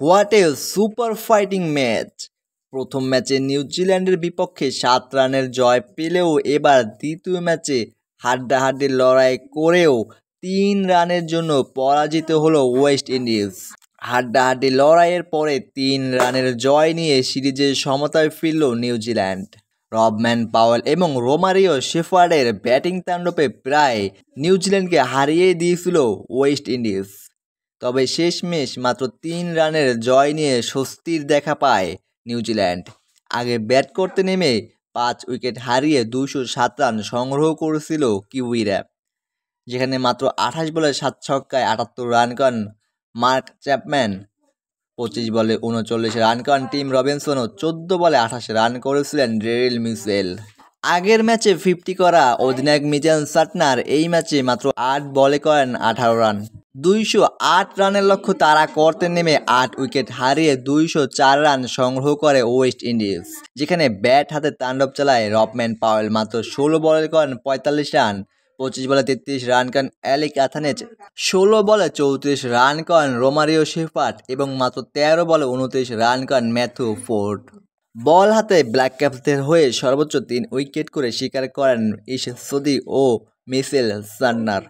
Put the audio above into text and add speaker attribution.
Speaker 1: What a super fighting match. প্রথম ম্যাচে নিউজিল্যান্ডের বিপক্ষে 7 রানের জয় পেলেও এবার দ্বিতীয় ম্যাচে হাড্ডাহাড্ডি লড়াই করেও 3 রানের জন্য পরাজিত হলো ওয়েস্ট ইন্ডিজ। হাড্ডাহাড্ডি লড়াইয়ের পরে 3 রানের জয় নিয়ে সিরিজের সমতায় ফিরল নিউজিল্যান্ড। রবম্যান পাওয়েল এবং রোমারিও শেফার্ডের ব্যাটিং তাণ্ডবে প্রায় নিউজিল্যান্ডকে হারিয়ে দিয়েছিল ওয়েস্ট ইন্ডিজ। তবে শেষমেশ মাত্র 3 রানের জয় নিয়ে স্বস্তির দেখা পায় নিউজিল্যান্ড। আগে ব্যাট করতে নেমে 5 উইকেট হারিয়ে 207 রান সংগ্রহ করেছিল কিউইরা, যেখানে মাত্র 28 বলে 7 ছক্কায় 78 রান করেন মার্ক চ্যাপম্যান। 25 বলে 39 রান করেন টিম রবিনসন ও 14 বলে 28 রান করেছিলেন ডেরিল মিচেল। আগের ম্যাচে 50 করা অধিনায়ক মিচেল সাটনার এই ম্যাচে মাত্র 8 বলে করেন 18 রান। 208 রানের লক্ষ্য তাড়া করতে নেমে 8 উইকেট হারিয়ে 204 রান সংগ্রহ করে ওয়েস্ট ইন্ডিজ, যেখানে ব্যাট হাতে তাণ্ডব চালায় রবম্যান পাওয়েল। মাত্র 16 বলে করেন 45 রান। 25 বলে 33 রান করেন অ্যালি কাথানেচ, 16 বলে 34 রান করেন রোমারিও শেফার্ড এবং মাত্র 13 বলে 29 রান করেন ম্যাথু ফোর্ড। বল হাতে ব্ল্যাক ক্যাপসদের হয়ে সর্বোচ্চ 3 উইকেট করে শিকার করেন ইশ সোদি ও মিচেল সাটনার।